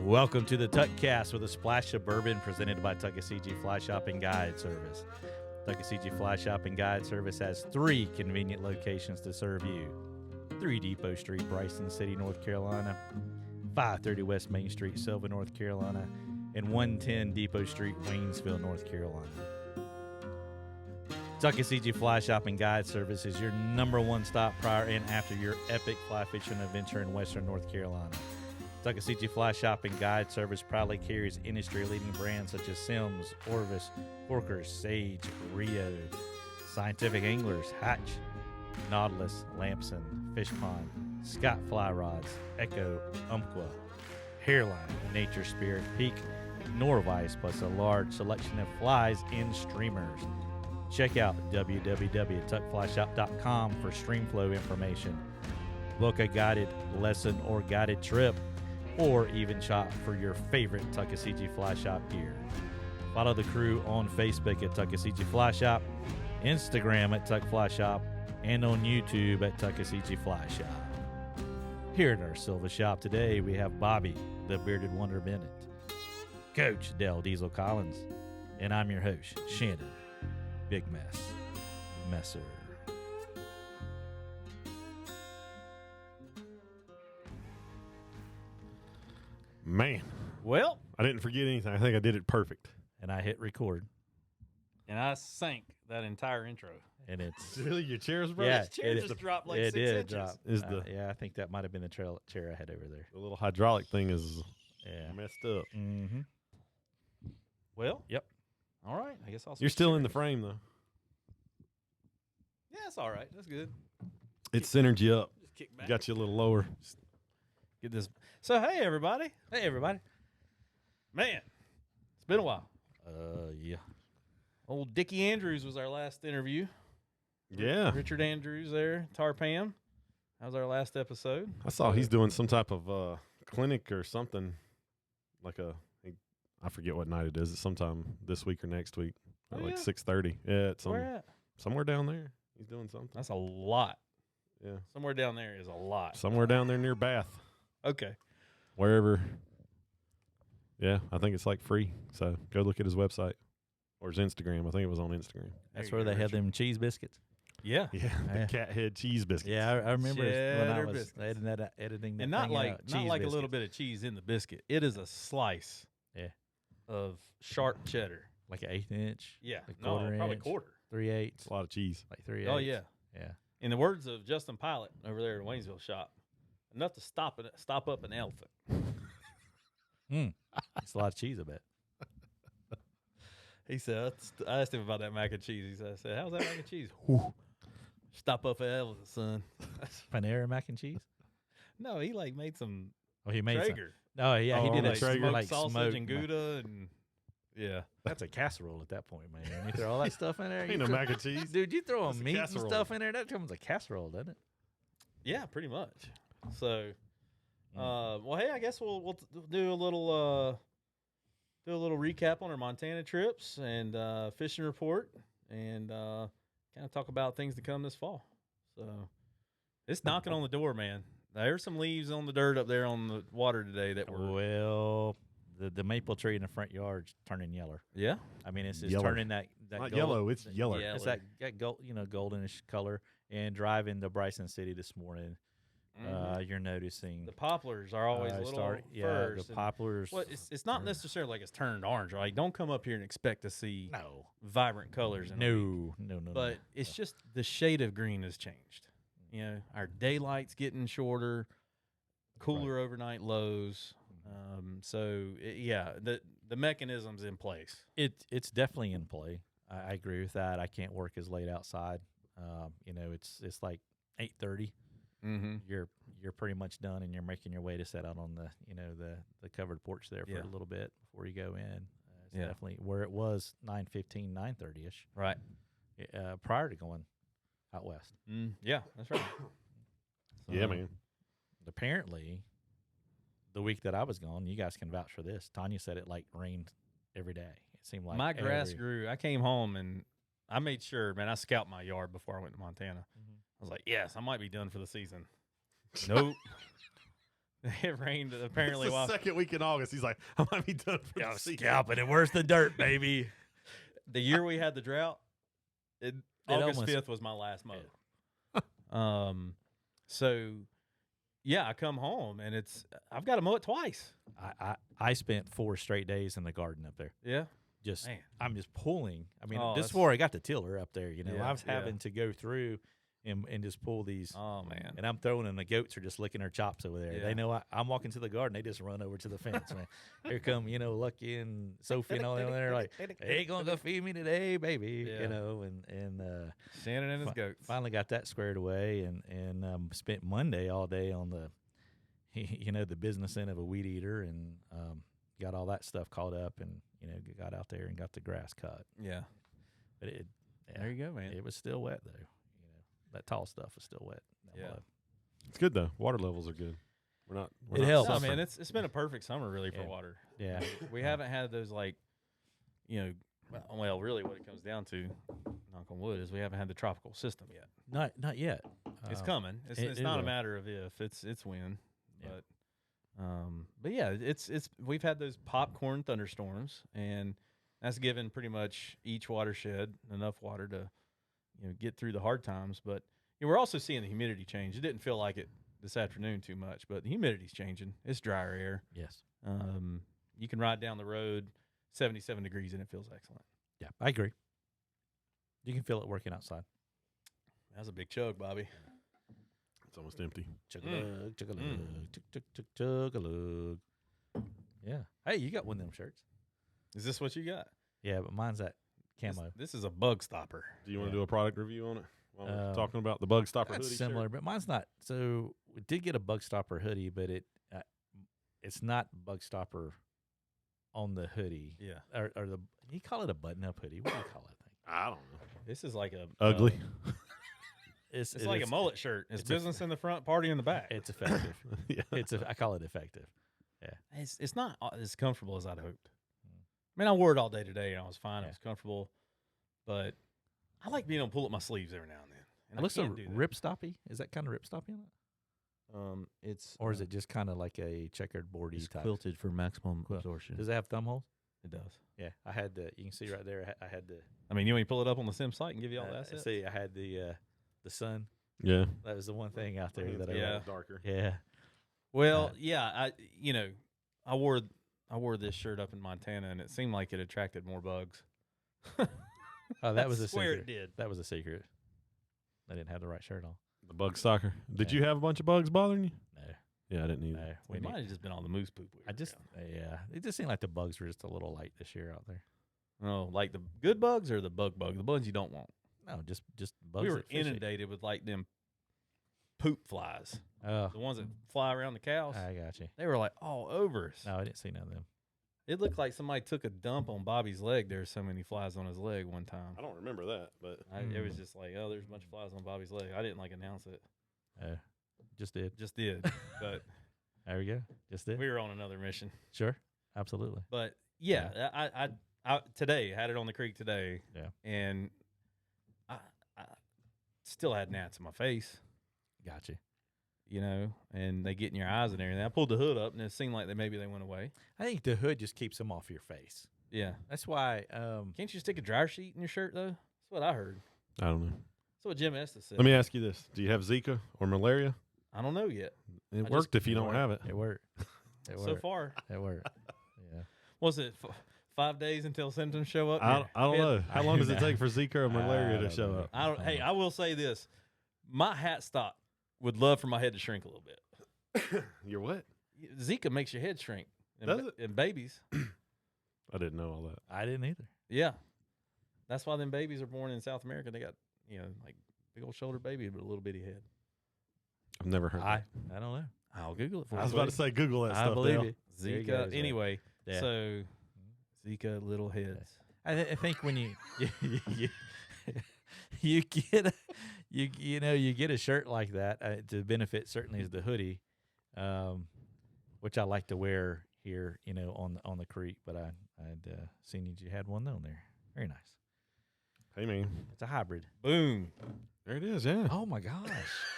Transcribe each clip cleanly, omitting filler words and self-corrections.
Welcome to the Tuckcast with a splash of bourbon presented by Tuckasegee Fly Shop and Guide Service. Tuckasegee Fly Shop and Guide Service has 3 convenient locations to serve you. 3 Depot Street, Bryson City, North Carolina, 530 West Main Street, Sylva, North Carolina, and 110 Depot Street, Waynesville, North Carolina. Tuckasegee Fly Shop and Guide Service is your #1 stop prior and after your epic fly fishing adventure in western North Carolina. Tuckasegee Fly Shop and Guide Service proudly carries industry-leading brands such as Sims, Orvis, Corkers, Sage, Rio, Scientific Anglers, Hatch, Nautilus, Lamson, Fish Pond, Scott Fly Rods, Echo, Umpqua, Hairline, Nature Spirit, Peak, Norvice, plus a large selection of flies and streamers. Check out www.tuckflyshop.com for streamflow information. Book a guided lesson or guided trip, or even shop for your favorite Tuckasegee Fly Shop gear. Follow the crew on Facebook at Tuckasegee Fly Shop, Instagram at Tuck Fly Shop, and on YouTube at Tuckasegee Fly Shop. Here at our Silva shop today, we have Bobby, the Bearded Wonder Bennett, Coach Dell Diesel Collins, and I'm your host, Shannon, Big Mess, Messer. Man, Well, I didn't forget anything. I think I did it perfect. and I hit record, And I sank that entire intro. and it's Really, your chairs, bro? Yeah, This chair it- just dropped like it 6 did inches. drop. Is the Yeah, I think that might have been the chair I had over there. the little hydraulic thing is Yeah. messed up. Mm-hmm. Well, Yep. all right. I guess I'll. You're switch still in the chairs. frame though. Yeah, it's all right. That's good. It centered you up. Just kick back. Got you a little lower. Get this. So hey, everybody. Hey, everybody. Man, it's been a while. Yeah. Old Dickie Andrews was our last interview. Yeah, Richard Andrews there, Tarpam. That was our last episode. I saw he's doing some type of clinic or something, like I forget what night it is. It's sometime this week or next week, Oh, at like yeah? 6:30. Yeah, it's Where at? somewhere down there. He's doing something. That's a lot. Yeah, Somewhere down there is a lot. somewhere down there near Bath, Okay. wherever. Yeah, I think it's like free. So go look at his website or his Instagram. I think it was on Instagram. That's There where you they go, had them cheese biscuits. Yeah. Yeah, the Yeah. cat head cheese biscuits. Yeah, I remember when I Cheddar was biscuits. editing that And not thing like out. not Cheese like a little biscuits. bit of cheese in the biscuit. It is a slice. Yeah. Of sharp cheddar. Like an 1/8 inch. Yeah. A No, quarter probably inch. quarter. 3/8. It's a lot of cheese. Like 3/8. Oh yeah. Yeah. In the words of Justin Pilot over there at Waynesville shop, enough to stop up an elephant. It's a lot of cheese, I bet. He said, I asked him about that mac and cheese. I said, how's that mac and cheese? Whew. Stop up an elephant, son. Panera mac and cheese? No, he like made some Oh, he made some. Traeger. Oh, yeah, he Oh, did like a Traeger? smoked like sausage smoked and Gouda and yeah. That's a casserole at that point, man. You throw all that stuff in there. Ain't you no throw- mac and cheese. Dude, you throw a That's a meat and casserole. stuff in there, that becomes a casserole, doesn't it? Yeah, pretty much. So, well, hey, I guess we'll do a little recap on our Montana trips and fishing report and kind of talk about things to come this fall. So, it's knocking on the door, man. There's some leaves on the dirt up there on the water today that were Well, the maple tree in the front yard's turning yellow. yeah. I mean, it's just Yellow. turning that Not gold- yellow, it's yellow. Yeah. It's that gold, goldenish color. And driving to Bryson City this morning, you're noticing The poplars are always a little first. the and- poplars. Well, it's not necessarily like it's turned orange. Right? Don't come up here and expect to see No, vibrant colors. In a week. no. But it's just the shade of green has changed. You know, our daylight's getting shorter, cooler overnight lows. The mechanism's in place. it's definitely in play. I agree with that. I can't work as late outside. It's like 8:30. Mm-hmm. You're pretty much done, and you're making your way to set out on the covered porch there for Yeah. a little bit before you go in. It's Yeah. definitely where it was 9:15, 9:30 ish. Right. Prior to going out west. Yeah, that's right. Yeah, man. Apparently, the week that I was gone, you guys can vouch for this. Tanya said it like rained every day. It seemed like My grass grew. I came home and I made sure, man, I scalped my yard before I went to Montana. I was like, yes, I might be done for the season. Nope. It rained apparently It's the while second week in August. He's like, I might be done for the season. Scalping it. Where's the dirt, baby? the year we had the drought. August almost- 5th was my last mow. So yeah, I come home and I've got to mow it twice. I spent 4 straight days in the garden up there. Yeah. Just Man. I'm just pulling. I mean, Oh, this is that's- before I got the tiller up there. Yeah, I was yeah. having to go through and just pull these. Oh man. And I'm throwing, and the goats are just licking their chops over there. Yeah. They know I'm walking to the garden. They just run over to the fence, man. Here come, Lucky and Sophie and all them there, like, hey, gonna go feed me today, baby. Yeah. And Shannon and his goats. finally got that squared away, and spent Monday all day on the, the business end of a weed eater, and got all that stuff caught up, and got out there and got the grass cut. Yeah. But There you go, man. it was still wet though. That tall stuff was still wet. That Yeah. mud. It's good though. Water levels are good. We're not. It not helps. No, suffering. man, it's been a perfect summer really for Yeah. water. Yeah. We haven't had those well, really what it comes down to, knock on wood, is we haven't had the tropical system yet. Not yet. It's coming. It's it not a will. matter of if, it's when. Yeah. But yeah, it's we've had those popcorn thunderstorms, and that's given pretty much each watershed enough water to get through the hard times. But we're also seeing the humidity change. It didn't feel like it this afternoon too much, but the humidity's changing. It's drier air. Yes. You can ride down the road 77 degrees and it feels excellent. Yeah, I agree. You can feel it working outside. That's a big chug, Bobby. It's almost empty. Chug a lug, chug a lug, chug chug chug chug a lug. Yeah. Hey, you got one of them shirts. Is this what you got? Yeah, but mine's that camo. This is a bug stopper. Do you want to Yeah. do a product review on it? While we're talking about the bug stopper That's hoodie similar, shirt? but mine's not. So we did get a bug stopper hoodie, but it's not bug stopper on the hoodie. Yeah. Or the you call it a button up hoodie. What do you call that thing? I don't know. This is like a Ugly. It's like a mullet shirt. It's it's business in the front, party in the back. It's effective. Yeah. I call it effective. It's not as comfortable as I'd hoped. I mean, I wore it all day today, and I was fine. Yeah. It was comfortable, but I like being able to pull up my sleeves every now and then. And It looks I a can't do that. ripstoppy. Is that kind of ripstoppy on it? It's Or is it just kind of like a checkered boardy it's type? quilted for maximum Quilt. absorption. Does it have thumb holes? It does. Yeah, I had the. You can see right there. I had the. I mean, you want me to pull it up on the sim site and give you all that? See, I had the sun. Yeah. That was the one thing out there It's that a I. Yeah. little darker. Yeah. Well, yeah, I wore this shirt up in Montana, and it seemed like it attracted more bugs. Oh, that was I a swear secret. it did. That was a secret. I didn't have the right shirt on. The bug stalker. Did Yeah. you have a bunch of bugs bothering you? No. Yeah, I didn't either. No. We might have just been on the moose poop. I just. Yeah. It just seemed like the bugs were just a little light this year out there. Oh, like the good bugs or the bug, the ones you don't want. No, just bugs. We were that fish eat. inundated with like them poop flies, Oh, the ones that fly around the cows. I got you. They were like all over us. No, I didn't see none of them. It looked like somebody took a dump on Bobby's leg. There were so many flies on his leg one time. I don't remember that, but It was just like, oh, there's a bunch of flies on Bobby's leg. I didn't announce it. Just did. Just did. But There we go. Just did. we were on another mission. Sure. Absolutely. But yeah, I today had it on the creek today. Yeah. And I still had gnats in my face, Got you. and they get in your eyes and everything. I pulled the hood up and it seemed like maybe they went away. I think the hood just keeps them off your face. Yeah. That's why. Can't you stick a dryer sheet in your shirt though? That's what I heard. I don't know. That's what Jim Estes said. Let me ask you this: do you have Zika or malaria? I don't know yet. It just- worked if you it don't worked. have it. it worked. It So worked. far, It worked. Yeah. was it 5 days until symptoms show up? I don't know. How long does it I- take for Zika or malaria I to don't show know. up? I don't. Hey, I will say this: my hat stock would love for my head to shrink a little bit. You're what? Zika makes your head shrink. Does it? In babies? I didn't know all that. I didn't either. Yeah, that's why them babies are born in South America. They got like big old shoulder baby with a little bitty head. I've never heard. I don't know. I'll Google it for you. I was about to say Google that I stuff. believe Dale. it. There you go, Zika. Zach. Anyway, Yeah. so Zika little heads. I think when you get you get a shirt like that to benefit certainly is the hoodie, which I like to wear here, on the creek. But I'd seen you had one on there. Very nice. Hey, man. It's a hybrid. Boom. There it is, yeah. Oh my gosh,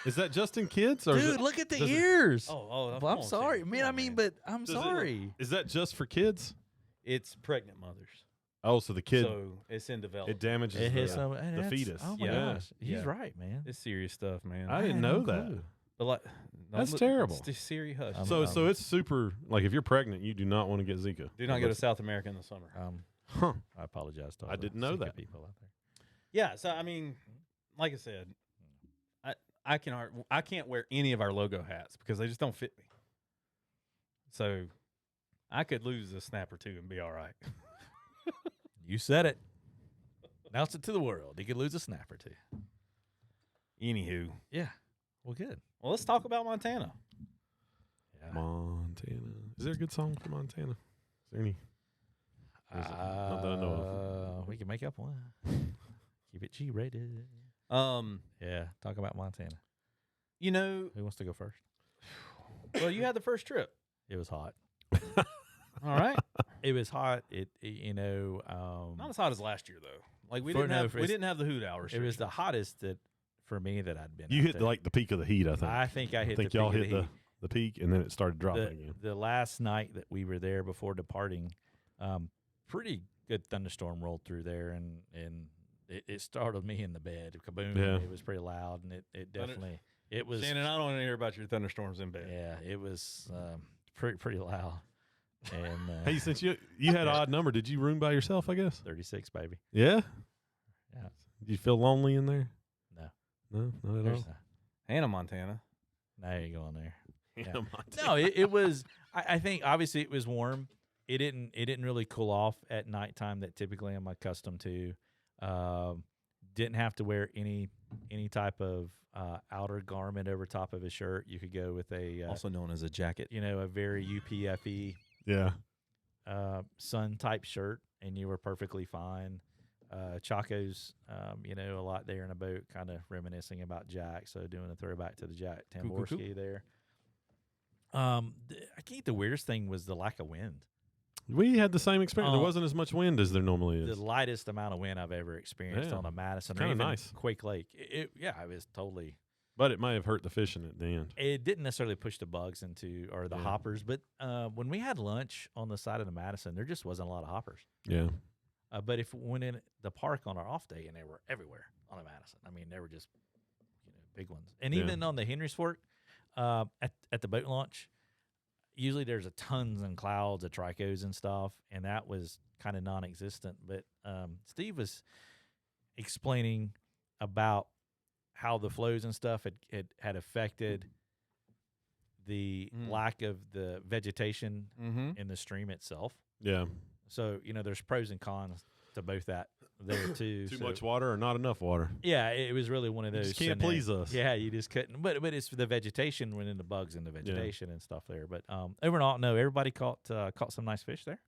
Is that just in kids? Or is dude! it, Look at the does it- ears. Oh, Well, I'm sorry, man. I mean, but I'm Does it- sorry. Is that just for kids? it's pregnant mothers. Oh, so the kid, So it's in development. it damages It hits the, some, the fetus. Oh my Yeah. gosh, he's Yeah. right, man. It's serious stuff, man. I didn't had know no that. clue. But like, That's terrible. It's just Siri hush. So it's super, like if you're pregnant, you do not want to get Zika. Do not go to South America in the summer. Huh. I apologize to all I the didn't know Zika that. people out there. Yeah, so I mean, like I said, I can't wear any of our logo hats because they just don't fit me. So I could lose a snap or two and be all right. You said it. Announce it to the world. He could lose a snap or two. Anywho, Yeah. Well, good. well, let's talk about Montana. Yeah. Montana. Is there a good song for Montana? Is there any? Or is it not that I know of. We can make up one. Keep it G-rated. Yeah. Talk about Montana. You know, Who wants to go first? well, you had the first trip. It was hot. All right, It was hot. not as hot as last year though. Like we For- didn't no, have for- we didn't have the hoot hours. It was the hottest that for me that I'd been. You out hit there. like the peak of the heat, I think. I think I hit. think the y'all peak of hit the heat. the peak, and then it started dropping again. The last night that we were there before departing, pretty good thunderstorm rolled through there, and it startled me in the bed. Kaboom! Yeah. It was pretty loud, and it definitely it was. Shannon, I don't want to hear about your thunderstorms in bed. Yeah, it was pretty loud. And Hey, since you had an odd number, did you room by yourself? I guess. 36, baby. Yeah. Yeah. Did you feel lonely in there? No, No, not at there's all. Hannah, Montana. no, you go on there. Yeah. Montana. No, it was. I think obviously it was warm. It didn't really cool off at nighttime that typically I'm accustomed to. Didn't have to wear any type of outer garment over top of a shirt. You could go with a Also known as a jacket. a very UPFE Yeah. sun type shirt, and you were perfectly fine. Chaco's, a lot there in a boat, kind of reminiscing about Jack. So doing a throwback to the Jack Cool, cool, cool. Tamborski there. I think the weirdest thing was the lack of wind. We had the same experience. There Uh, wasn't as much wind as there normally is. The lightest amount of wind I've ever experienced Yeah. on a Madison or Kinda even nice. Quake Lake. It was totally. But it may have hurt the fishing at the end. It didn't necessarily push the bugs into or the Yeah. hoppers, but when we had lunch on the side of the Madison, there just wasn't a lot of hoppers. Yeah. But if we went in the park on our off day, and they were everywhere on the Madison. I mean, they were just big ones. And Yeah. even on the Henry's Fork, at the boat launch, usually there's a tons and clouds of tricos and stuff, and that was kind of non-existent. But Steve was explaining about how the flows and stuff had affected the lack of the vegetation Mm-hmm. in the stream itself. Yeah. So, there's pros and cons to both that there too. Too So, much water or not enough water. yeah, it was really one of You those. just can't scenarios. please us. Yeah, you just couldn't. But it's the vegetation, when in the bugs in the vegetation and stuff there. But overall, no, everybody caught some nice fish there.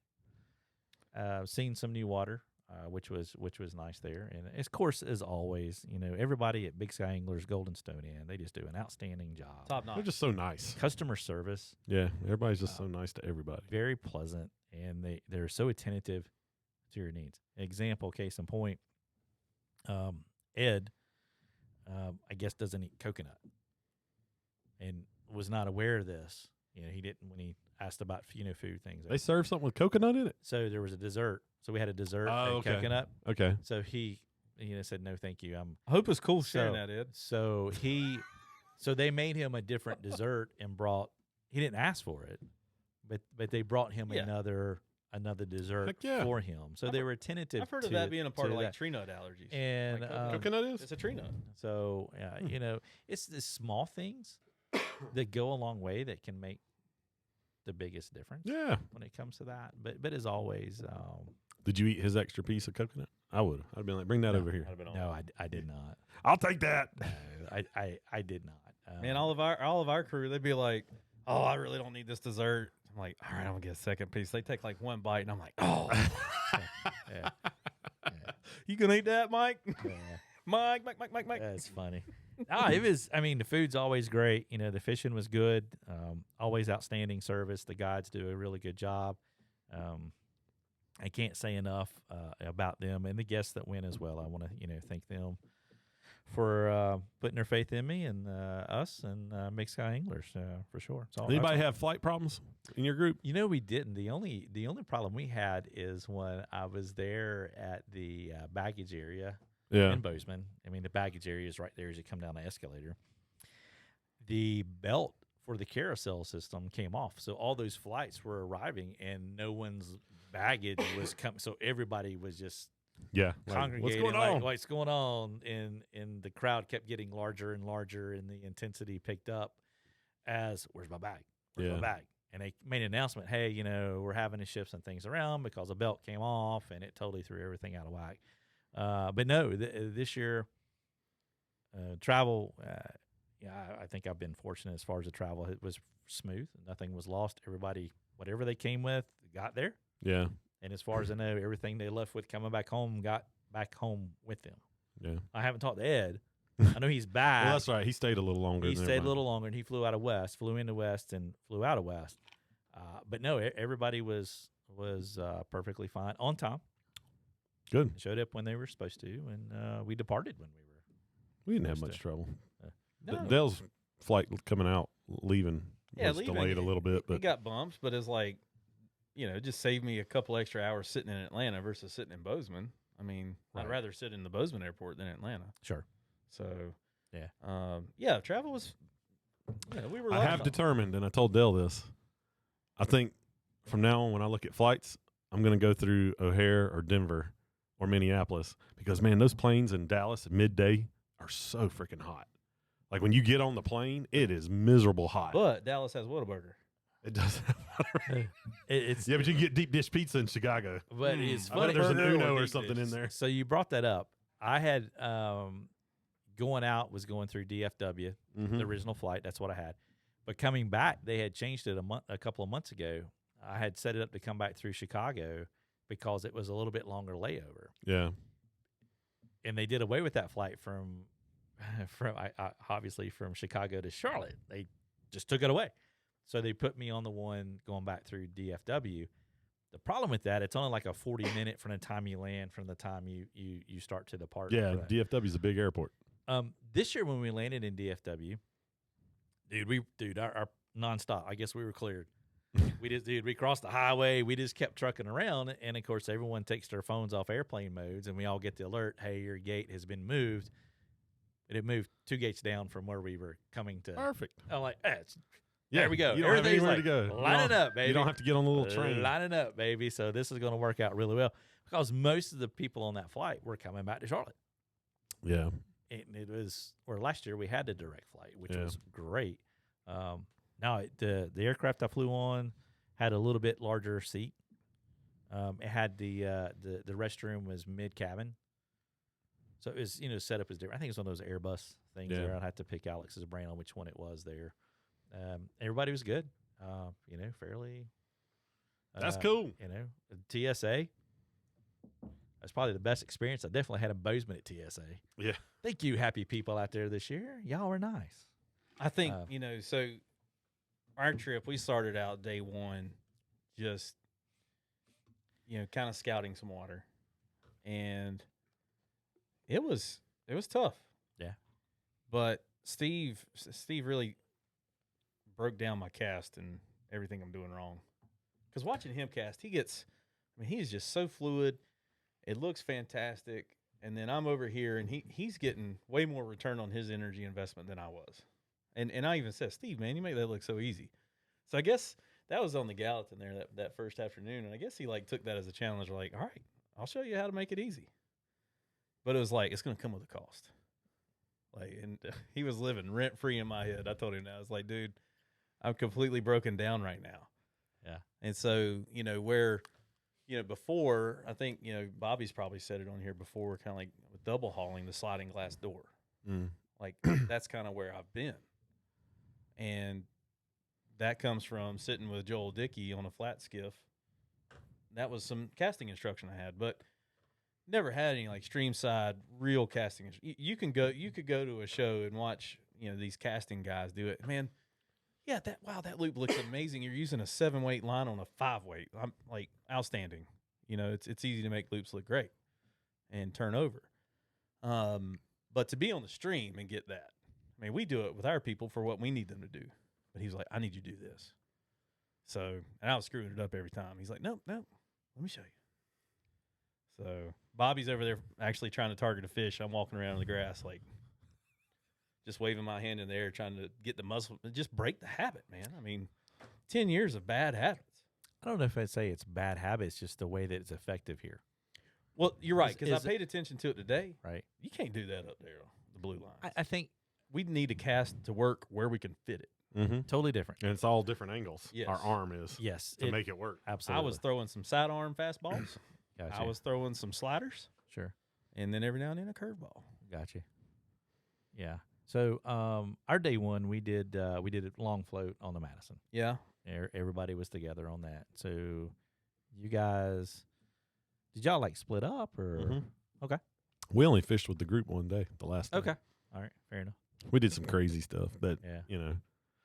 Seen some new water, which was nice there. And of course, as always, everybody at Big Sky Anglers, Golden Stone Inn, they just do an outstanding job. Top They're notch. just so nice. Customer service, Yeah. Everybody's just so nice to everybody. very pleasant, and they're so attentive to your needs. Example, case in point, Ed, I guess doesn't eat coconut, and was not aware of this. He didn't when he asked about food things. They serve something with coconut in it? So there was a dessert. So we had a dessert Oh, and okay. coconut. Okay. So he said no, thank you. I hope it's cool sharing So- that, Ed. So they made him a different dessert and brought. He didn't ask for it, but they brought him Yeah. another dessert Heck yeah. for him. So they were tentative. I've heard of that being a part of like tree nut allergies. and like coconut. Coconut is? It's a tree nut. so it's the small things that go a long way that can make the biggest difference Yeah. when it comes to that. But as always, Did you eat his extra piece of coconut? I would. I'd been like, bring that over here. I'd have been on no, that. I did not. I'll take that. No, I did not. Man, all of our crew, they'd be like, "Oh, I really don't need this dessert." I'm like, "All right, I'm gonna get a second piece." They take like one bite, and I'm like, "Oh, yeah, you gonna eat that, Mike? yeah. Mike." That's funny. It was. I mean, the food's always great. The fishing was good. Always outstanding service. The guides do a really good job. I can't say enough about them and the guests that went as well. I want to, thank them for putting their faith in me and us and Big Sky Anglers for sure. So Anybody have flight problems in your group? we didn't. The only problem we had is when I was there at the baggage area in Bozeman. I mean, the baggage area is right there as you come down the escalator. The belt for the carousel system came off, so all those flights were arriving, and no one's baggage was coming. So everybody was just congregating. What's going on? What's going on? And the crowd kept getting larger and larger, and the intensity picked up as, where's my bag? Where's my bag? And they made an announcement, hey, we're having to shift some things around because a belt came off, and it totally threw everything out of whack. But no, this year, travel, I think I've been fortunate as far as the travel. It was smooth. Nothing was lost. Everybody, whatever they came with, got there. Yeah. And as far as I know, everything they left with coming back home got back home with them. Yeah. I haven't talked to Ed. I know he's back. Well, that's right. He stayed a little longer. He stayed a little longer, and he flew out of West, flew into West, and flew out of West. But no, everybody was perfectly fine on time. Good. Showed up when they were supposed to, and we departed when we were. We didn't have much trouble. No. Dale's flight coming out, leaving was leaving, delayed a little bit, but it got bumps, but it's like, it just saved me a couple extra hours sitting in Atlanta versus sitting in Bozeman. I mean, Right. I'd rather sit in the Bozeman airport than Atlanta. Sure. So, Yeah. Travel was, we were I lucky. have determined, and I told Dale this, I think from now on when I look at flights, I'm going to go through O'Hare or Denver or Minneapolis because, man, those planes in Dallas at midday are so freaking hot. Like when you get on the plane, it is miserable hot. But Dallas has Whataburger. It does have It's yeah, but you can get deep dish pizza in Chicago. But it's I bet funny. there's an Burger Uno or or deep something dish. in there. So you brought that up. I had going out was going through DFW, Mhm. the original flight. That's what I had. But coming back, they had changed it a couple of months ago. I had set it up to come back through Chicago because it was a little bit longer layover, Yeah. and they did away with that flight from obviously from Chicago to Charlotte. They just took it away. So they put me on the one going back through DFW. The problem with that, it's only like a 40-minute from the time you land, from the time you start to depart. Yeah, for that. DFW is a big airport. This year when we landed in DFW, our nonstop. I guess we were cleared. We crossed the highway. We just kept trucking around, and of course, everyone takes their phones off airplane modes, and we all get the alert, "Hey, your gate has been moved." But it moved 2 gates down from where we were coming to. Perfect. I'm like, there we go. You don't have Everything's anywhere like, to go. lining up, baby. You don't have to get on the little train. Lining up, baby. So this is going to work out really well because most of the people on that flight were coming back to Charlotte. Yeah. And it was, or last year we had the direct flight, which Yeah. was great. Now the aircraft I flew on had a little bit larger seat. It had the restroom was mid cabin, so it was set up as different. I think it's one of those Airbus things Yeah. there. I'd have to pick Alex's brain on which one it was there. Everybody was good. Fairly. That's cool. TSA. That's probably the best experience I definitely had in Bozeman at TSA. Yeah. Thank you, happy people out there this year. Y'all were nice. I think, so our trip, we started out day one just, kind of scouting some water. And it was tough. Yeah. But Steve really broke down my cast and everything I'm doing wrong. Because watching him cast, he's just so fluid. It looks fantastic. And then I'm over here, and he's getting way more return on his energy investment than I was. And I even said, Steve, man, you make that look so easy. So I guess that was on the Gallatin there that first afternoon. And I guess he took that as a challenge. Like, all right, I'll show you how to make it easy. But it was like, it's going to come with a cost. And he was living rent free in my head. I told him that. I was like, dude, I'm completely broken down right now. Yeah. And so, where, before, I think, Bobby's probably said it on here before, kind of like with double hauling the sliding glass door. Mm. Like, that's kind of where I've been. And that comes from sitting with Joel Dickey on a flat skiff. That was some casting instruction I had, but never had any stream side real casting. You could go to a show and watch, these casting guys do it. Man, yeah, that loop looks amazing. You're using a 7-weight line on a 5-weight. I'm like, outstanding. You know, it's easy to make loops look great and turn over. But to be on the stream and get that, I mean, we do it with our people for what we need them to do. But he's like, I need you to do this. So, and I was screwing it up every time. He's like, nope, let me show you. So Bobby's over there actually trying to target a fish. I'm walking around in the grass, like just waving my hand in the air, trying to get the muzzle, just break the habit, man. I mean, 10 years of bad habits. I don't know if I'd say it's bad habits, just the way that it's effective here. Well, you're right, because I Is- paid attention to it today. Right. You can't do that up there on the blue line. I think We need a cast to work where we can fit it. Mm-hmm. totally different. And it's all different angles. Yes. Our arm is Yes. to make it work. Absolutely. I was throwing some sidearm fastballs. Gotcha. I was throwing some sliders, Sure. and then every now and then a curveball. Gotcha. Yeah. So our day one, we did a long float on the Madison. Yeah. Everybody was together on that. So you guys, did y'all like split up or? Mhm. Okay. We only fished with the group one day, the last day. Okay. All right. Fair enough. We did some crazy stuff, but Yeah. you know,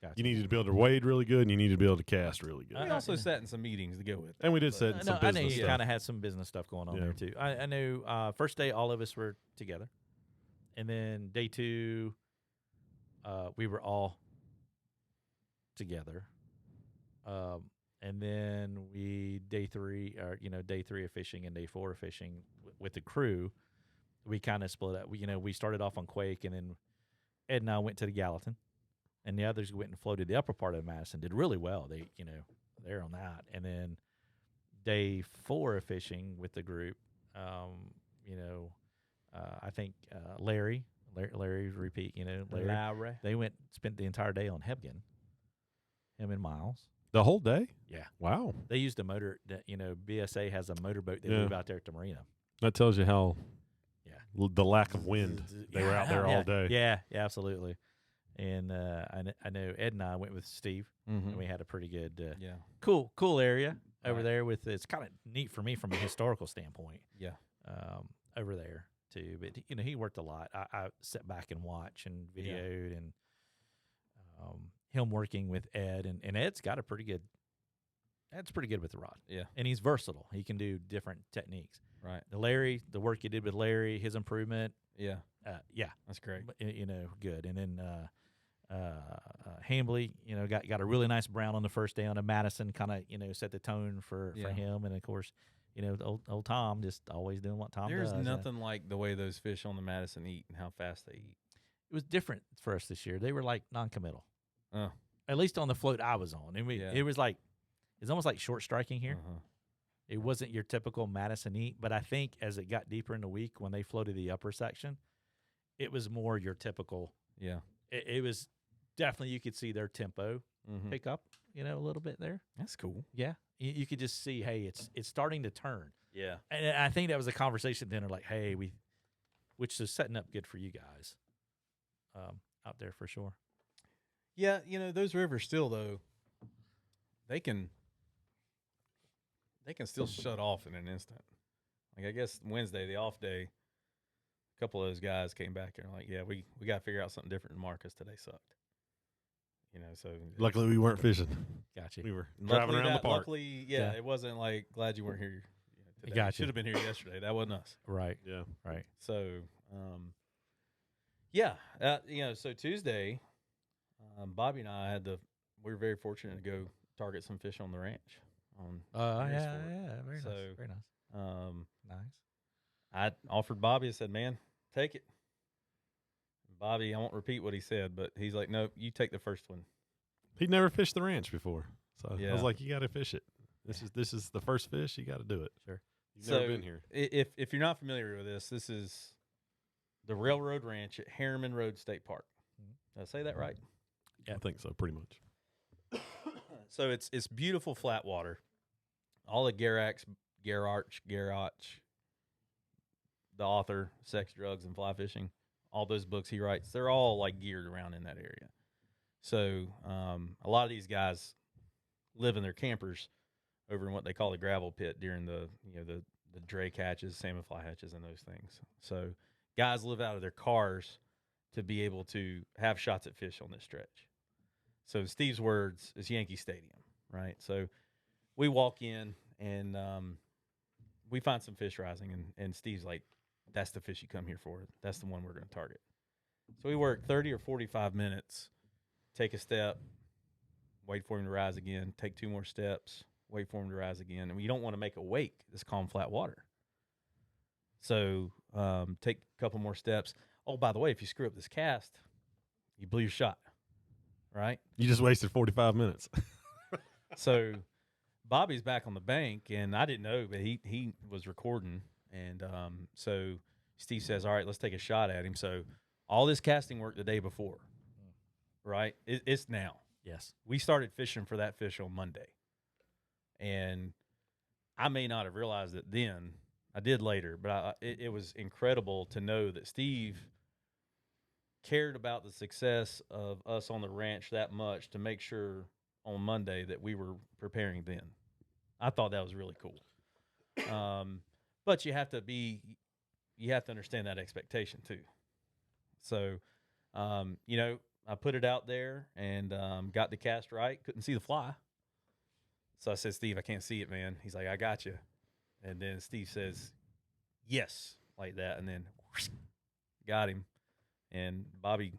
Gotcha. you needed to be able to wade really good, and you needed to be able to cast really good. We also sat in some meetings to go with it. And we did But- set in some I know business you stuff. kind of had some business stuff going on Yeah. there too. I know first day all of us were together, and then day two, we were all together, and then day three of fishing and day four of fishing with the crew, we kind of split up. We started off on Quake, and then Ed and I went to the Gallatin, and the others went and floated the upper part of Madison. Did really well. They're on that, and then day four of fishing with the group, I think Larry's repeat, Larry, Lowry. they spent the entire day on Hebgen, him and Miles. The whole day? Yeah. Wow. They used a motor, BSA has a motorboat they Yeah. move out there at the marina. That tells you how Yeah. the lack of wind. They were out there all day. Yeah, absolutely. And I know Ed and I went with Steve, Mm-hmm. and we had a pretty good, Yeah. cool area over Right. there. It's kind of neat for me from a historical standpoint. Yeah. Over there too. But he worked a lot. I sat back and watched and videoed, and him working with Ed, and Ed's got Ed's pretty good with the rod. Yeah. And he's versatile. He can do different techniques. Right. The work you did with Larry, his improvement, Yeah. yeah, That's great. good. And then Hambly, got a really nice brown on the first day on a Madison, kind of, set the tone for Yeah. him. And of course, old Tom just always doing what Tom There's does. nothing like the way those fish on the Madison eat and how fast they eat. It was different for us this year. They were like non-committal, Oh. at least on the float I was on. And Yeah. it was almost like short striking here. Uh-huh. It wasn't your typical Madison eat, but I think as it got deeper in the week, when they floated the upper section, it was more your typical. Yeah. It was definitely, you could see their tempo Mm-hmm. pick up, a little bit there. That's cool. Yeah, you could just see, hey, it's starting to turn, Yeah. and I think that was a conversation then, like, hey, which is setting up good for you guys, out there for sure. Yeah, those rivers still though, they can still shut off in an instant. Like I guess Wednesday, the off day, a couple of those guys came back and were like, yeah, we got to figure out something different than Marcus. Today sucked. So Luckily, we weren't fishing. Gotcha. We were driving around the park. Luckily, Yeah. it wasn't like glad you weren't here today. Gotcha. Should have been here yesterday. That wasn't us. Right, Yeah. right. So, so Tuesday, Bobby and I we were very fortunate to go target some fish on the ranch. Mary's Fork. Very So, nice, very nice, nice. I offered Bobby. I said, "Man, take it." Bobby, I won't repeat what he said, but he's like, "Nope, you take the first one." He'd never fished the ranch before, so I Yeah. was like, "You got to fish it. This is the first fish. You got to do it." Sure. You've never been here. If you're not familiar with this is the Railroad Ranch at Harriman Road State Park. Did I say that right? Yeah. I think so, pretty much. So it's beautiful flat water. All the Garach, the author, Sex, Drugs, and Fly Fishing, all those books he writes, they're all like geared around in that area. So a lot of these guys live in their campers over in what they call the gravel pit during the drake hatches, salmon fly hatches, and those things. So guys live out of their cars to be able to have shots at fish on this stretch. So Steve's words is Yankee Stadium, right? So we walk in and we find some fish rising, and Steve's like, that's the fish you come here for. That's the one we're going to target. So we work 30 or 45 minutes, take a step, wait for him to rise again, take 2 more steps, wait for him to rise again. And you don't want to make a wake, this calm, flat water. So take a couple more steps. Oh, by the way, if you screw up this cast, you blew your shot, right? You just wasted 45 minutes. So Bobby's back on the bank, and I didn't know, but he was recording. And so Steve says, all right, let's take a shot at him. So all this casting work the day before, right? It's now. Yes. We started fishing for that fish on Monday. And I may not have realized it then. I did later, but it was incredible to know that Steve cared about the success of us on the ranch that much to make sure on Monday that we were preparing then. I thought that was really cool. But you have to understand that expectation too. So, I put it out there and got the cast right. Couldn't see the fly. So I said, Steve, I can't see it, man. He's like, I got you. And then Steve says, yes, like that. And then whoosh, got him. And Bobby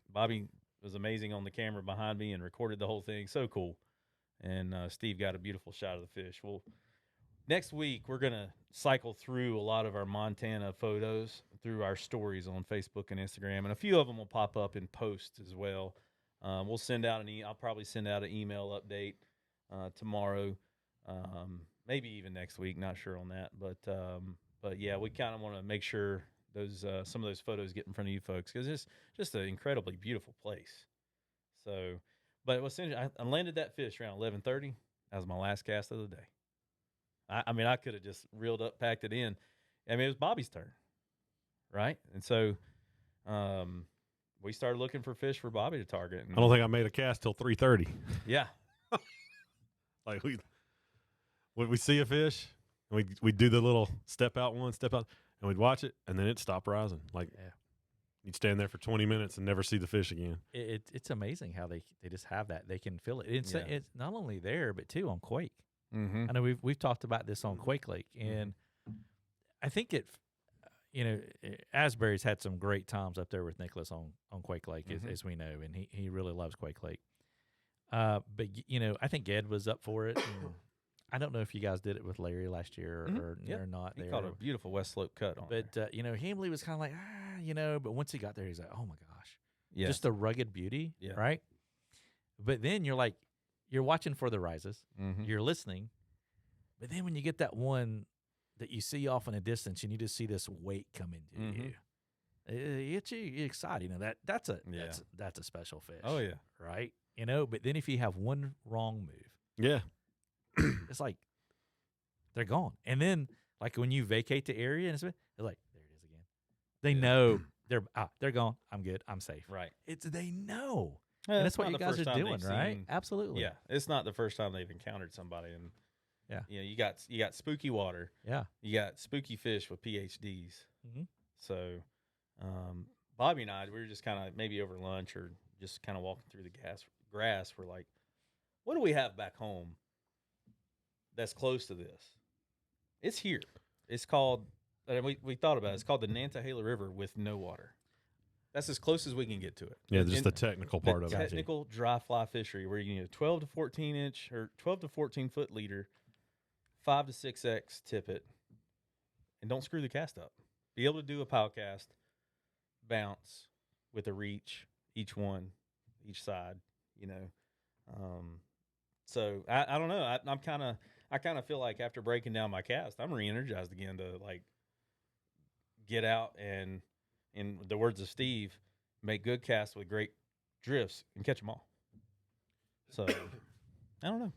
was amazing on the camera behind me and recorded the whole thing. So cool. And Steve got a beautiful shot of the fish. Well, next week, we're going to cycle through a lot of our Montana photos through our stories on Facebook and Instagram. And a few of them will pop up in posts as well. We'll send out I'll probably send out an email update tomorrow. Maybe even next week, not sure on that, but yeah, we kind of want to make sure those some of those photos get in front of you folks because it's just an incredibly beautiful place. So, but what's interesting, I landed that fish around 11:30. That was my last cast of the day. I mean, I could have just reeled up, packed it in. I mean, it was Bobby's turn, right? And so, we started looking for fish for Bobby to target. And I don't think I made a cast till 3:30. Yeah, Like we see a fish, and we do the little step out, and we'd watch it, and then it'd stop rising. Like you'd stand there for 20 minutes and never see the fish again. It's amazing how they just have that. They can feel it. It's not only there, but too on Quake. mm-hmm. I know we've talked about this on Quake Lake, and I think Asbury's had some great times up there with Nicholas on Quake Lake, as we know, and he really loves Quake Lake. But I think Ed was up for it. And I don't know if you guys did it with Larry last year or not. He caught a beautiful West Slope cut on it. But Hamley was kind of like, but once he got there, he's like, oh my gosh, yes. just the rugged beauty, right? But then you're watching for the rises, you're listening, but then when you get that one that you see off in the distance, and you just see this weight come into you, it gets you excited. That's a special fish. Oh yeah, right. But then if you have one wrong move, yeah, it's like they're gone. And then like when you vacate the area, and they're like, there it is again. They know they're gone. I'm good. I'm safe. Right. They know. Well, and that's what you guys are doing, right? Absolutely. Yeah, it's not the first time they've encountered somebody, and you got spooky water. Yeah, you got spooky fish with PhDs. So, Bobby and I, we were just kind of maybe over lunch or just kind of walking through the grass. We're like, what do we have back home that's close to this? It's here. It's called. And we thought about it. It's called the Nantahala River with no water. That's as close as we can get to it. Yeah, just the technical part of it. Technical dry fly fishery where you need a 12 to 14 inch or 12 to 14 foot leader, 5 to 6X tippet, and don't screw the cast up. Be able to do a pile cast, bounce with a reach, each side, So I don't know. I kind of feel like after breaking down my cast, I'm re-energized again to like get out and, in the words of Steve, make good casts with great drifts and catch them all. So, I don't know.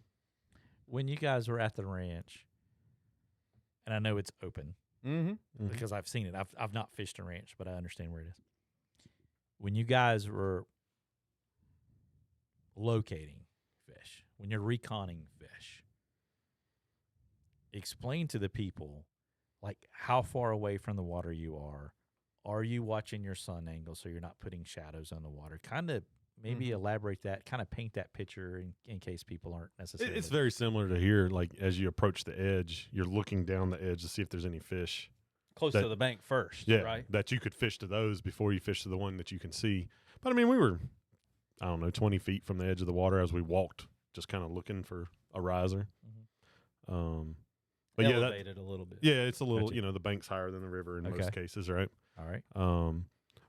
When you guys were at the ranch, and I know it's open because I've seen it. I've not fished a ranch, but I understand where it is. When you guys were locating fish, when you're reconning fish, explain to the people like how far away from the water you are. Are you watching your sun angle so you're not putting shadows on the water? Kind of maybe elaborate that, kind of paint that picture in case people aren't necessarily. It's very similar to here. Like as you approach the edge, you're looking down the edge to see if there's any fish. Close to the bank first, Yeah, right? that you could fish to those before you fish to the one that you can see. But I mean, we were, I don't know, 20 feet from the edge of the water as we walked, just kind of looking for a riser. But Elevated a little bit. Yeah, it's a little, the bank's higher than the river in most cases, right? All right.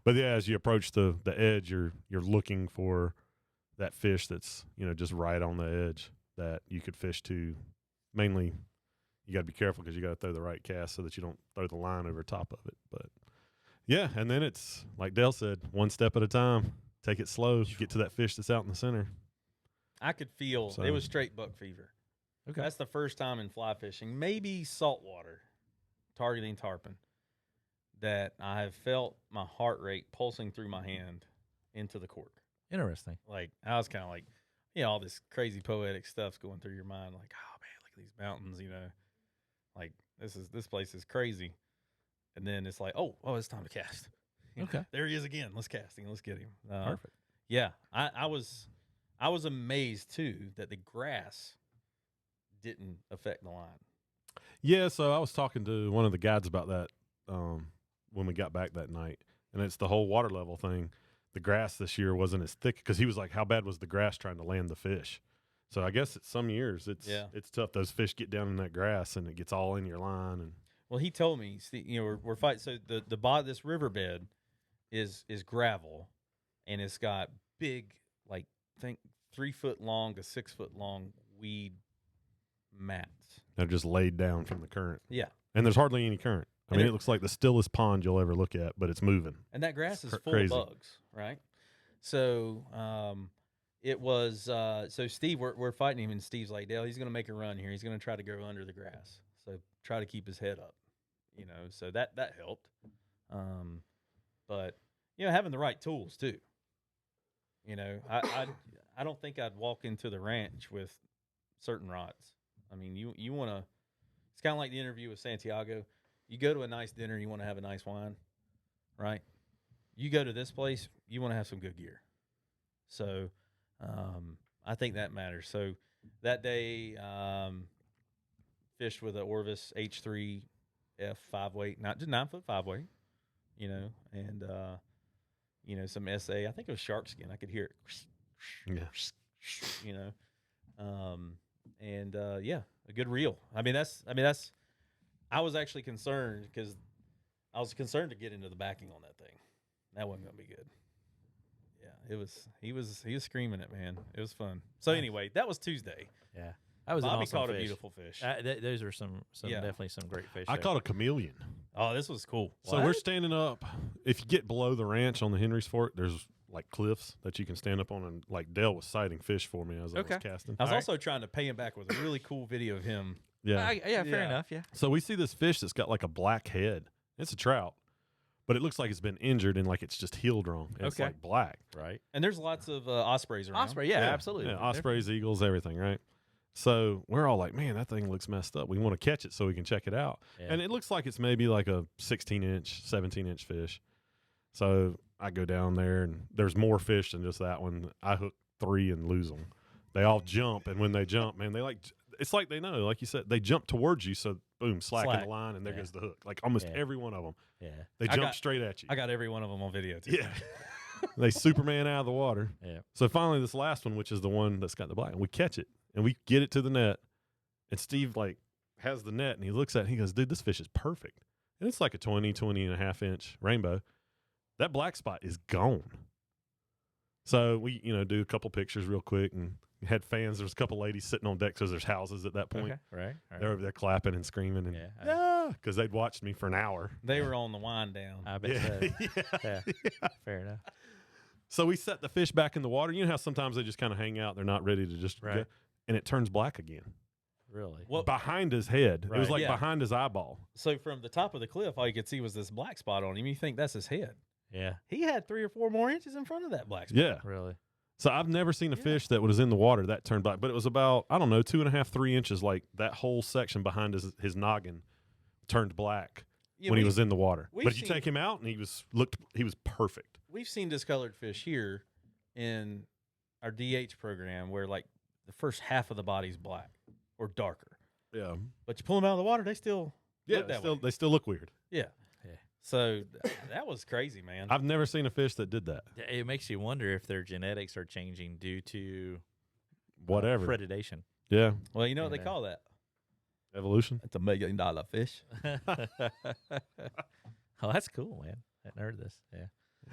But yeah, as you approach the edge, you're looking for that fish that's, just right on the edge that you could fish to. Mainly, you got to be careful because you got to throw the right cast so that you don't throw the line over top of it. But yeah, and then it's like Dale said, one step at a time. Take it slow. Get to that fish that's out in the center. I could feel it was straight buck fever. Okay. That's the first time in fly fishing, maybe saltwater, targeting tarpon, that I have felt my heart rate pulsing through my hand into the cork. Interesting. Like I was kind of like, all this crazy poetic stuff's going through your mind. Like, oh man, look at these mountains. Like this place is crazy. And then it's like, oh, it's time to cast. Okay. There he is again. Let's cast him. Let's get him. Perfect. Yeah, I was amazed too that the grass didn't affect the line. Yeah, so I was talking to one of the guides about that when we got back that night, and it's the whole water level thing. The grass this year wasn't as thick because he was like, how bad was the grass trying to land the fish? So I guess some years it's tough. Those fish get down in that grass and it gets all in your line. And well, he told me, we're fighting. So this riverbed is gravel, and it's got big, like, I think 3 foot long to 6 foot long weed mats. They're just laid down from the current. Yeah. And there's hardly any current. I mean, it looks like the stillest pond you'll ever look at, but it's moving. And that grass is full crazy. of bugs, right? So it was so Steve, we're fighting him, and Steve's like, Dale, he's going to make a run here. He's going to try to go under the grass. So try to keep his head up, so that helped. But, having the right tools too. I don't think I'd walk into the ranch with certain rods. I mean, you want to, it's kind of like the interview with Santiago. You go to a nice dinner, you want to have a nice wine, right? You go to this place, you want to have some good gear. So I think that matters. So that day, fished with an Orvis H3 F 5-weight, not just 9 foot 5-weight, and some SA. I think it was shark skin. I could hear it. Yeah. A good reel. I mean that's. I was actually concerned because I was concerned to get into the backing on that thing. That wasn't gonna be good. Yeah, it was. He was screaming it, man. It was fun. So anyway, that was Tuesday. Yeah, that was Bobby an awesome caught fish. a beautiful fish. Those are some definitely some great fish. I caught a chameleon. Oh, this was cool. So we're standing up. If you get below the ranch on the Henry's Fork, there's like cliffs that you can stand up on, and like Dale was sighting fish for me as I was casting. I was also trying to pay him back with a really cool video of him. Yeah. Fair enough. Yeah. So we see this fish that's got like a black head. It's a trout, but it looks like it's been injured and like it's just healed wrong. It's like black, right? And there's lots of ospreys around. Osprey, yeah, absolutely. Yeah, ospreys, eagles, everything, right? So we're all like, man, that thing looks messed up. We want to catch it so we can check it out. Yeah. And it looks like it's maybe like a 16-inch, 17-inch fish. So I go down there, and there's more fish than just that one. I hook 3 and lose them. They all jump, and when they jump, man, it's like they know, like you said, they jump towards you, so boom, slack in the line, and there goes the hook. Like almost every one of them. Yeah. They jump straight at you. I got every one of them on video, too. Yeah. They Superman out of the water. Yeah. So finally, this last one, which is the one that's got the black, and we catch it, and we get it to the net, and Steve, like, has the net, and he looks at it, and he goes, dude, this fish is perfect. And it's like a 20 and a half inch rainbow. That black spot is gone. So we, do a couple pictures real quick, and had fans. There was a couple ladies sitting on deck because there's houses at that point. Okay, right. They're over there clapping and screaming, and because they'd watched me for an hour. They were on the wind down. I bet so. Yeah. Fair enough. So we set the fish back in the water. You know how sometimes they just kind of hang out. They're not ready to just go, and it turns black again. Really? Well, behind his head. Right. It was like behind his eyeball. So from the top of the cliff, all you could see was this black spot on him. You think that's his head. Yeah. He had 3 or 4 more inches in front of that black spot. Yeah. Really? So I've never seen a fish that was in the water that turned black, but it was about, 2.5, 3 inches, like that whole section behind his noggin turned black when he was in the water. But you take him out and he was perfect. We've seen discolored fish here in our DH program where like the first half of the body's black or darker, Yeah. but you pull them out of the water, they still look that way. They still look weird. Yeah. Yeah. So that was crazy, man. I've never seen a fish that did that. It makes you wonder if their genetics are changing due to Whatever. predation. Yeah. Well, you know what You they know. call that? Evolution. It's $1 million fish. Oh, that's cool, man. I hadn't heard this. Yeah.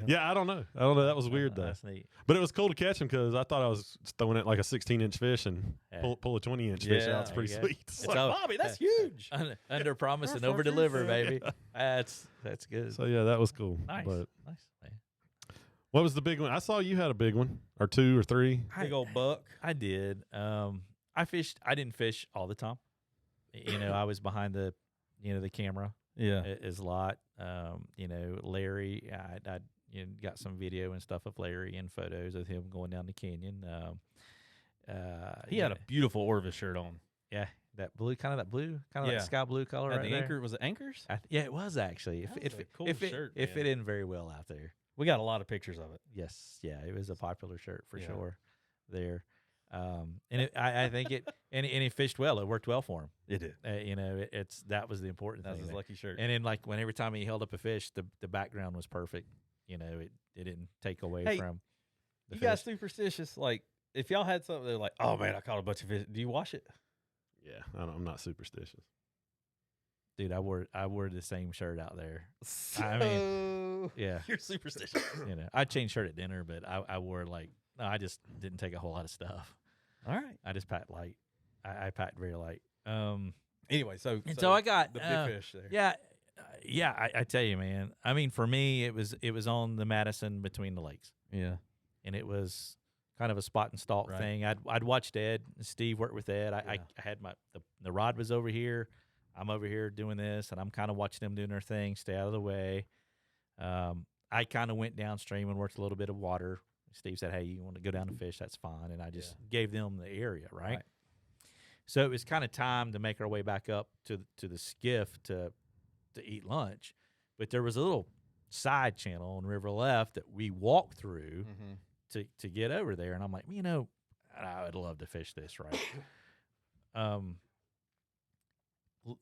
Yeah, I don't know. That was weird though. That's neat. But it was cool to catch them because I thought I was throwing it like a 16-inch fish and Yeah. pull a 20-inch fish Yeah, out. It's pretty there you go. sweet. It's It's like, all- Bobby, that's huge. Under promise and over deliver, baby. That's good. So yeah, that was cool. Nice. But Nice. Man. what was the big one? I saw you had a big one or 2 or 3. Big old buck. I did. I fished. I didn't fish all the time. I was behind the camera Yeah. is a lot. Larry, I got some video and stuff of Larry and photos of him going down the canyon. He had a beautiful Orvis shirt on. that blue, kind of Yeah. that sky blue color Had right the there. anchor. Was it anchors? Yeah, it was actually. That was a cool If shirt, it man. fit in very well out there. We got a lot of pictures of it. Yes, yeah, it was a popular shirt for Yeah. sure. There, I think it and he fished well. It worked well for him. It did. That was the important That was thing. his there. lucky shirt. And then when every time he held up a fish, the background was perfect. It didn't take away Hey, from the You guys fish. superstitious? Like, if y'all had something, they're like, "Oh man, I caught a bunch of fish." Do you wash it? Yeah, I'm not superstitious. Dude, I wore the same shirt out there. So, Yeah, you're superstitious. I changed shirt at dinner, but I wore I just didn't take a whole lot of stuff. All right. I just packed light. I packed very light. Anyway, so I got the big fish there. Yeah. I tell you, man. I mean, for me, it was on the Madison between the lakes, Yeah. and it was kind of a spot and stalk Right. thing. I'd watched Ed, Steve work with Ed. I Yeah. had the rod was over here. I'm over here doing this, and I'm kind of watching them doing their thing. Stay out of the way. I kind of went downstream and worked a little bit of water. Steve said, "Hey, you want to go down and fish? That's fine." And I just gave them the area, right? So it was kind of time to make our way back up to the skiff to eat lunch. But there was a little side channel on River Left that we walked through Mm-hmm. to get over there. And I'm like, I would love to fish this, right?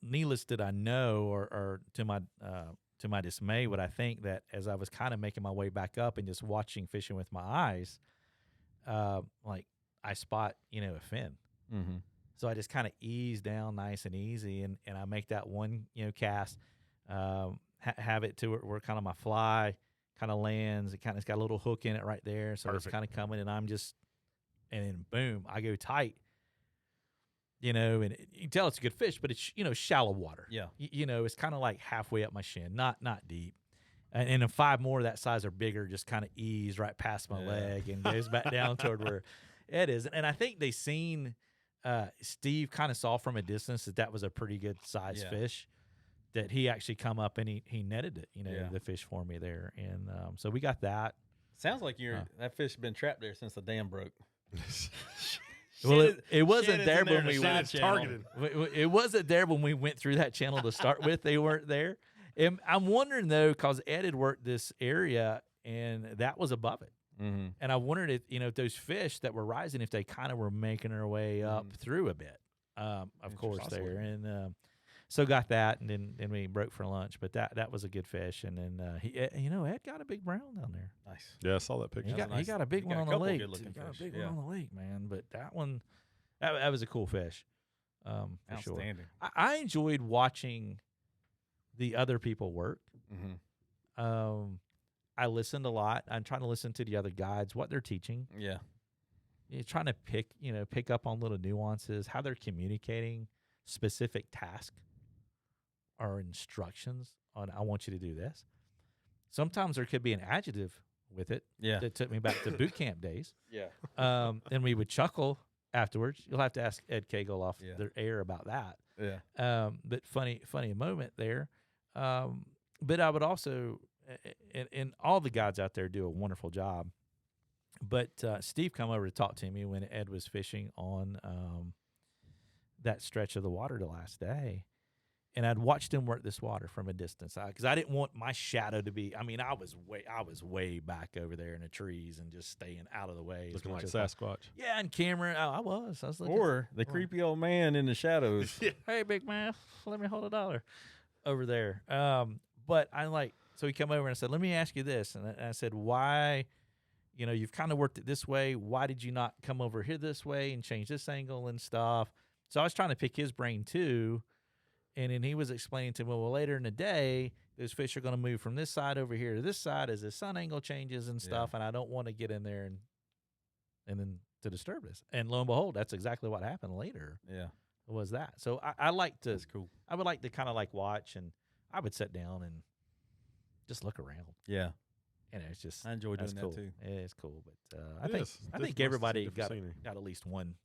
Needless did I know, or to my dismay, would I think that as I was kind of making my way back up and just watching fishing with my eyes, I spot a fin. Mm-hmm. So I just kind of ease down nice and easy, and I make that one cast, have it to where kind of my fly kind of lands. It's got a little hook in it right there, so Perfect. it's kind of coming, and and then boom, I go tight. And you can tell it's a good fish, but it's shallow water. Yeah. It's kind of like halfway up my shin, not deep. And then 5 more that size are bigger, just kind of ease right past my leg and goes back down toward where Ed is. And I think they seen Steve kind of saw from a distance that was a pretty good size fish, that he actually come up and he netted it, the fish for me there. And so we got that. Sounds like that fish has been trapped there since the dam broke. Well, it wasn't Shannon's there in there when to we side went channel. targeted. It wasn't there when we went through that channel to start with. They weren't there. And I'm wondering though, because Ed had worked this area and that was above it. Mm-hmm. And I wondered if those fish that were rising, if they kind of were making their way up through a bit, of course Possibly. there. And so got that, and then we broke for lunch. But that was a good fish. And then Ed got a big brown down there. Nice. Yeah, I saw that picture. That's He got a big he one got a on the couple lake. good-looking He got a fish, big yeah. one on the lake, man. But that one, that was a cool fish. For sure. Outstanding. I enjoyed watching the other people work. Mm-hmm. I listened a lot. I'm trying to listen to the other guides, what they're teaching. Yeah. You're trying to pick up on little nuances, how they're communicating specific tasks or instructions on, I want you to do this. Sometimes there could be an adjective with it Yeah. that took me back to boot camp days. Yeah. And we would chuckle afterwards. You'll have to ask Ed Cagle off Yeah. their air about that. Yeah. But funny moment there. But I would also, and all the guides out there do a wonderful job. But Steve come over to talk to me when Ed was fishing on that stretch of the water the last day. and I'd watched him work this water from a distance because I didn't want my shadow to be. I mean, I was way back over there in the trees and just staying out of the way. Looking like as Sasquatch. Yeah, and camera. I was looking. Or the creepy old man in the shadows. Hey, big man, let me hold $1 over there. But I so he come over and I said, let me ask you this. And I said, why, you've kind of worked it this way. Why did you not come over here this way and change this angle and stuff? So I was trying to pick his brain too. And then he was explaining to me, well, later in the day, those fish are going to move from this side over here to this side as the sun angle changes and stuff. And I don't want to get in there and then to disturb this. And lo and behold, that's exactly what happened later. Yeah. Was that. So I like to. That's cool. I would like to kind of watch, and I would sit down and just look around. Yeah. And it's just. I enjoy doing cool. that too. Yeah, it's cool. But I This think must everybody see got different scenery. at least one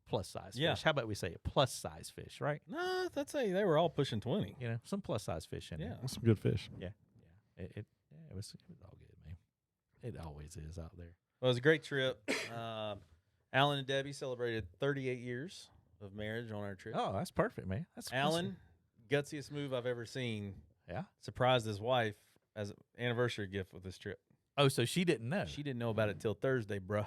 plus size Yeah. fish. How about we say a plus size fish, right? No, that's they were all pushing 20. Some plus size fish in there. That's some good fish. It was all good, man. It always is out there. Well, it was a great trip. Alan and Debbie celebrated 38 years of marriage on our trip. Oh, that's perfect, man. That's Alan, gutsiest move I've ever seen. Yeah. Surprised his wife as an anniversary gift with this trip. Oh, so she didn't know. She didn't know about it till Thursday, bruh.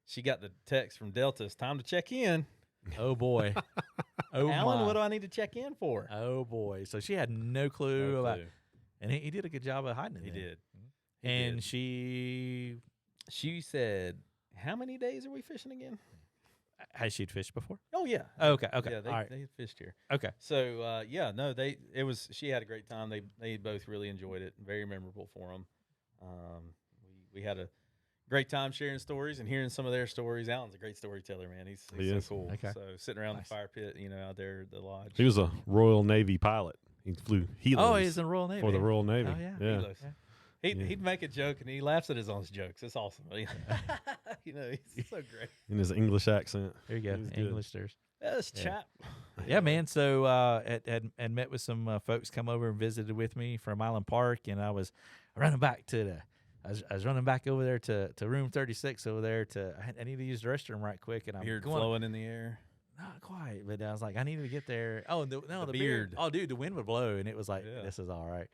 She got the text from Delta. It's time to check in. Oh boy. Oh Alan, my. what do I need to check in for? Oh boy. So she had no clue No about. clue. And he did a good job of hiding it. He then. did. He And did. She said, "How many days are we fishing again?" has she fished before? Oh yeah. Okay. Yeah, All right. they fished here. Okay. So she had a great time. They both really enjoyed it. Very memorable for them. We had a great time sharing stories and hearing some of their stories. Alan's a great storyteller, man. He's He so is. cool. Okay. So sitting around Nice. the fire pit, out there at the lodge. He was a Royal Navy pilot. He flew helos Oh, he's in the Royal Navy. for the Royal Navy. Oh, yeah. Yeah. Helos. He'd make a joke and he laughs at his own jokes. It's awesome. He's so great. In his English accent. There you go. He was good. Englishers. That's Yeah. chap. Yeah, man. So had met with some folks come over and visited with me from Island Park, and I was running back I was running back over there to room 36 over there I need to use the restroom right quick, and I'm Beard going flowing in the air. not quite, but I was like, I needed to get there. Oh, the beard. beard. Oh, dude, the wind would blow, and it was like, Yeah. this is all right.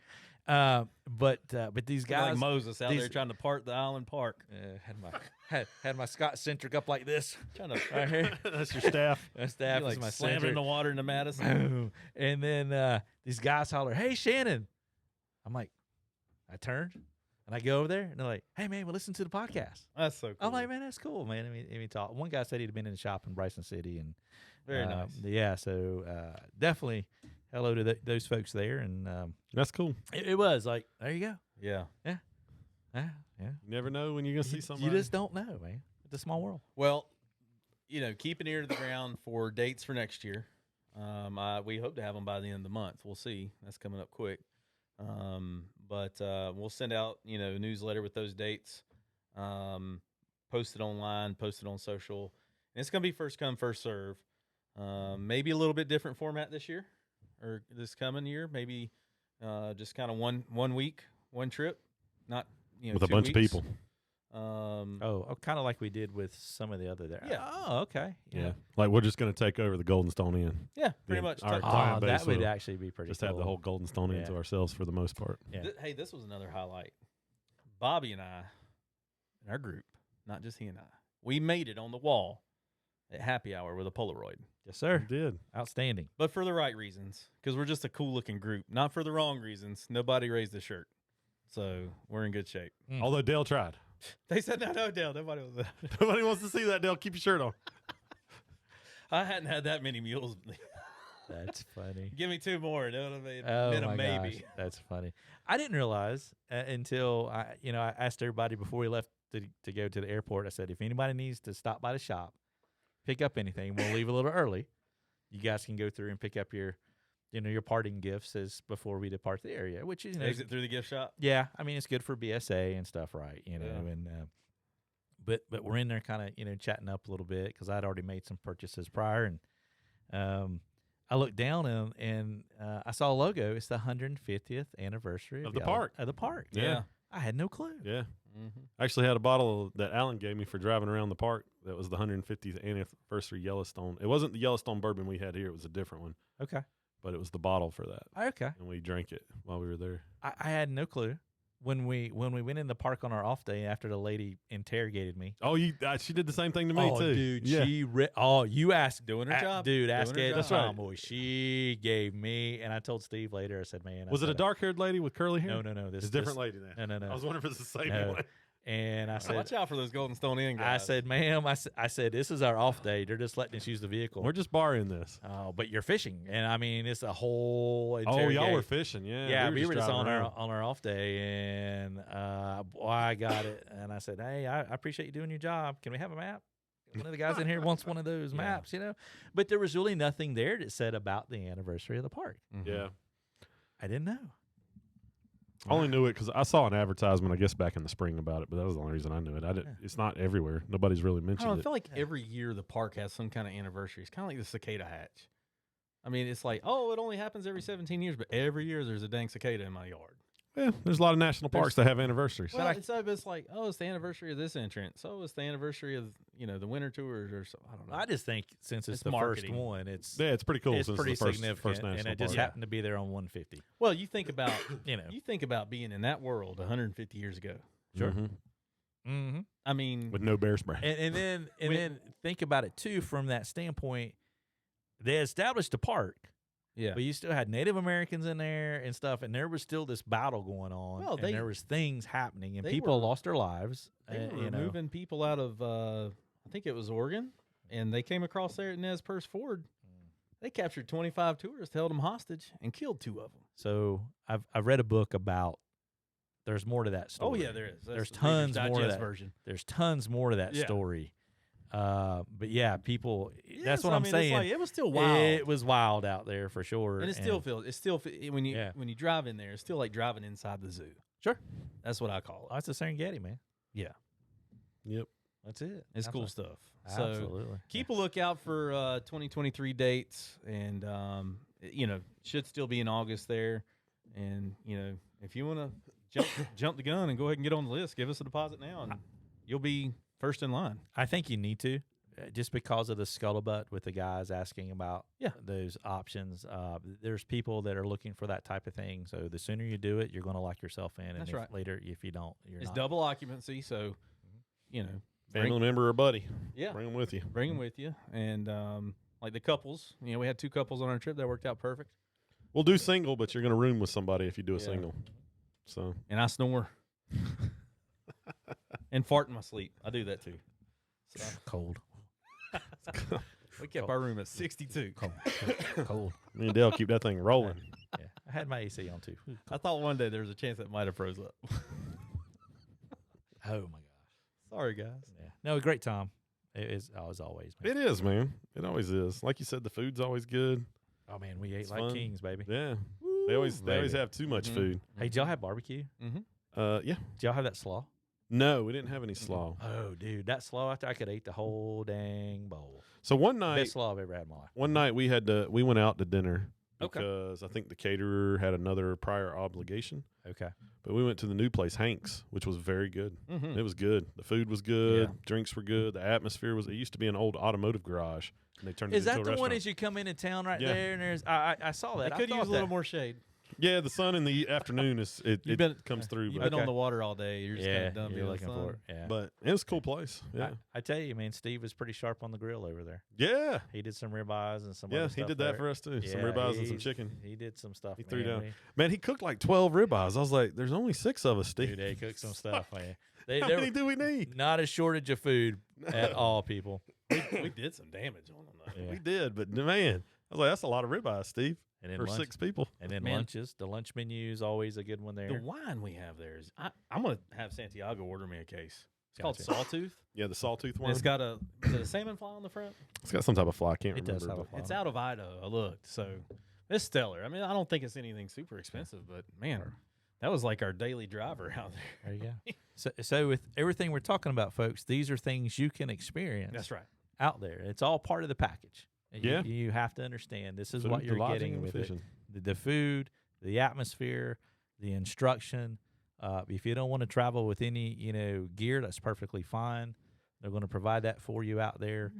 But these guys Like Moses out these- there trying to part the island park. had my Scott centric up like this Trying to right here. That's your staff. My staff like is my slamming in centric. the water into Madison. Boom. And then these guys holler, "Hey, Shannon!" I'm like, I turned and I go over there, and they're like, "Hey, man, we listen to the podcast." That's so cool. I'm like, "Man, that's cool, man." I mean, talk. One guy said he'd been in the shop in Bryson City, and Very nice. Yeah, so definitely hello to those folks there, and That's cool. it was like, there you go. Yeah. Yeah. You never know when you're gonna see somebody. You just don't know, man. It's a small world. Well, keep an ear to the ground for dates for next year. We hope to have them by the end of the month. We'll see. That's coming up quick. But we'll send out, a newsletter with those dates. Post it online, post it on social. And it's going to be first come, first serve. Maybe a little bit different format this year or this coming year. Maybe just kind of one week, one trip. Not, with a 2 bunch of weeks. people. Kind of like we did with some of the other there. Yeah. Oh, okay. Yeah. Like we're just gonna take over the Golden Stone Inn. Yeah, pretty Yeah, much. our Touch- client base that would will actually be pretty Just cool. have the whole Golden Stone Inn Yeah. to ourselves for the most part. Yeah. Hey, this was another highlight. Bobby and I, in our group, not just he and I, we made it on the wall at happy hour with a Polaroid. Yes, sir. We did. Outstanding. But for the right reasons, because we're just a cool looking group. Not for the wrong reasons. Nobody raised a shirt. So we're in good shape. Although Dale tried. They said, no, Dale. Nobody was. Nobody wants to see that, Dale. Keep your shirt on. I hadn't had that many mules. That's funny. Give me two more. Know what I mean? Oh Been a my maybe. gosh, that's funny. I didn't realize until I asked everybody before we left to go to the airport. I said, if anybody needs to stop by the shop, pick up anything, we'll leave a little early. You guys can go through and pick up your parting gifts as before we depart the area, which is Exit through the gift shop. yeah. I mean, it's good for BSA and stuff, right? Yeah. And but we're in there kind of chatting up a little bit because I'd already made some purchases prior, and I looked down and I saw a logo. It's the 150th anniversary Of the Yellow- park. Of the park. Yeah. I had no clue. Yeah. Mm-hmm. I actually had a bottle that Alan gave me for driving around the park. That was the 150th anniversary Yellowstone. It wasn't the Yellowstone bourbon we had here. It was a different one. Okay. but it was the bottle for that, Okay. and we drank it while we were there. I had no clue when we went in the park on our off day after the lady interrogated me. Oh, she did the same thing to me too. Dude, yeah. you asked Doing her job. dude. Ask Doing her Ed the job. That's right. tomboy. She gave me, and I told Steve later. I said, "Man, Was it a dark-haired lady with curly hair? No. This It's a different lady then. No. I was wondering if it's the same No. one. And I said, Watch out for those Golden Stone Inn guys. I said, ma'am, I said, this is our off day. They're just letting us use the vehicle. We're just borrowing this. Oh, but you're fishing, and I mean, it's a whole. Oh, y'all were fishing, yeah. Yeah, we were just driving on around. our off day, and I got it, and I said, hey, I appreciate you doing your job. Can we have a map? One of the guys in here wants one of those maps, But there was really nothing there that said about the anniversary of the park. Mhm. Yeah. I didn't know. I only knew it because I saw an advertisement, I guess, back in the spring about it, but that was the only reason I knew it. It's not everywhere. Nobody's really I mentioned don't know, I it. feel like every year the park has some kind of anniversary. It's kind of like the cicada hatch. I mean, it's like, oh, it only happens every 17 years, but every year there's a dang cicada in my yard. Yeah, there's a lot of national parks that have anniversaries. Well, it's like, oh, it's the anniversary of this entrance. Oh, it's the anniversary of the winter tours or so. I don't know. I just think since it's It's the marketing. first one, it's Pretty cool. it's since pretty it's the first significant, national and it just park. happened to be there on 150. Well, you think about You think about being in that world 150 years ago. Sure. Mhm. Mm-hmm. I mean, With no bear spray. And then think about it too from that standpoint. They established a park, yeah. but you still had Native Americans in there and stuff, and there was still this battle going on. Well, and there was things happening, and they people were- lost their lives. They were removing people out of, I think it was Oregon, and they came across there at Nez Perce Ford. They captured 25 tourists, held them hostage, and killed 2 of them. So I've read a book about. There's more to that story. Oh yeah, there is. That's There's the Reader's tons more to Digest that. version. There's tons more to that Yeah. story. But yeah, people. Yeah, that's so, what I I'm mean, saying. It's like, it was still wild. It was wild out there for sure, and it still feels. When you Yeah. when you drive in there, it's still like driving inside the zoo. Sure. That's what I call Oh, it. it's the Serengeti, man. Yeah, Yep. That's it. it's cool Absolutely. stuff. So Absolutely. keep a lookout for 2023 dates, and should still be in August there. And if you want to jump the gun and go ahead and get on the list, give us a deposit now, and you'll be first in line. I think you need to, just because of the scuttlebutt with the guys asking about Yeah. those options. There's people that are looking for that type of thing. So the sooner you do it, you're going to lock yourself in. And That's if right. later, if you don't, you're It's not. double occupancy, so Family member or buddy. yeah, Bring them with you. bring them with you. And like the couples, we had 2 couples on our trip that worked out perfect. We'll do single, but you're going to room with somebody if you do a Yeah. single. So And I snore and fart in my sleep. I do that too. So Cold. we kept our room at 62. Cold. me and Dale keep that thing rolling. Yeah. I had my AC on too. Ooh, I thought one day there was a chance that might have froze up. Oh my gosh. Sorry, guys. Yeah. No, great time. It is as always, man. It is, man. It always is. Like you said, the food's always good. Oh man, we ate It's like fun. kings, baby. Yeah. They always baby. have too much Mhm. food. Hey, did y'all have barbecue? Mm-hmm. Yeah. Did y'all have that slaw? No, we didn't have any slaw. Oh, dude, that slaw after I could eat the whole dang bowl. So one night, Best slaw I've ever had in my life. we went out to dinner Okay. because I think the caterer had another prior obligation. Okay. But we went to the new place, Hank's, which was very good. Mm-hmm. It was good. The food was good. Yeah. Drinks were good. The atmosphere was. It used to be an old automotive garage, and they turned it Is into that a the one restaurant. as you come into town right Yeah. there? And there's I saw They that. could I use thought a little that- more shade. Yeah, the sun in the afternoon comes through. You've But, been on the water all day. You're just kind Yeah, of done you're being looking in the sun. for it. Yeah. but it was a cool place. Yeah, I tell you, man, Steve was pretty sharp on the grill over there. yeah, He did some ribeyes and some. yeah. other He stuff did that there. for us too. Some Yeah, ribeyes and some he's- chicken. He did some stuff. He threw man. down. Man, he cooked like 12 ribeyes. I was like, "There's only 6 of us, Steve. Dude, they cooked some stuff, man. How There many do we need?" were not a shortage of food at all, people. We did some damage on them, though. Yeah. We did, but man, I was like, "That's a lot of ribeyes, Steve, And then for lunch, 6 people." and then Man. lunches. The lunch menu is always a good one there. The wine we have there is. I'm going to have Santiago order me a case. It's Gotcha. called Sawtooth. Yeah, the sawtooth And one. it's got a salmon fly on the front. It's got some type of fly. I can't It does remember. have a but- fly. It's out of Idaho. I looked, so it's stellar. I mean, I don't think it's anything super expensive, but man, that was like our daily driver out there. There you go. So with everything we're talking about, folks, these are things you can experience That's right. out there. It's all part of the package. And Yeah. You have to understand this is Food, what the you're lodging, getting and the with it. fishing. The food, the atmosphere, the instruction. If you don't want to travel with any, gear, that's perfectly fine. They're going to provide that for you out there.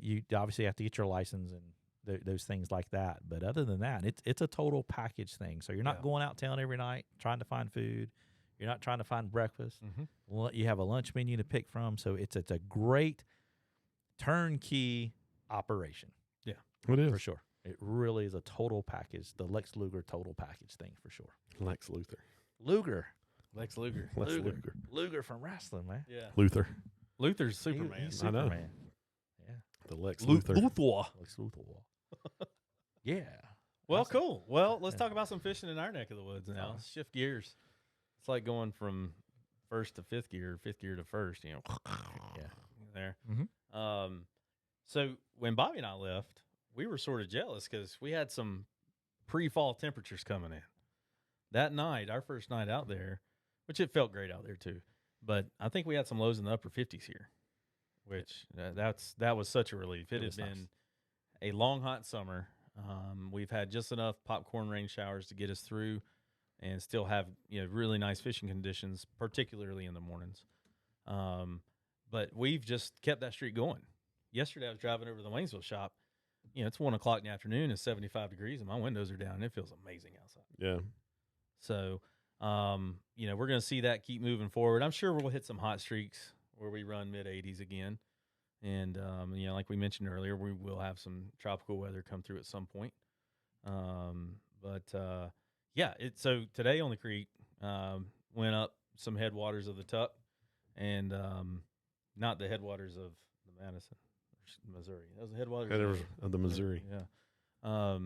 You obviously have to get your license and those things like that. But other than that, it's a total package thing. So you're not going out town every night trying to find food. You're not trying to find breakfast. Well, you have a lunch menu to pick from. So it's a great turnkey operation. Yeah, it is for sure. It really is a total package. The Lex Luger total package thing for sure. Lex Luthor. Lex Luger. Luger from wrestling, man. Yeah. Luther. Luther's Superman. He's I know. Superman. Yeah. The Lex Luthor. Lex Luthor. Yeah. Well, Awesome. cool. Well, let's talk about some fishing in our neck of the woods now. Let's shift gears. It's like going from first to fifth gear to first, Yeah. there. Mhm. So when Bobby and I left, we were sort of jealous because we had some pre-fall temperatures coming in. That night, our first night out there, which it felt great out there too, but I think we had some lows in the upper 50s here, which that was such a relief. It had been a long, hot summer. We've had just enough popcorn rain showers to get us through and still have really nice fishing conditions, particularly in the mornings. But we've just kept that streak going. Yesterday, I was driving over to the Waynesville shop. It's 1 o'clock in the afternoon. It's 75 degrees, and my windows are down. And it feels amazing outside. Yeah. So, we're going to see that keep moving forward. I'm sure we'll hit some hot streaks where we run mid-80s again. And, like we mentioned earlier, we will have some tropical weather come through at some point. So today on the creek, went up some headwaters of the Tuck and not the headwaters of the Madison, Missouri. That was the headwaters of the Missouri. Yeah.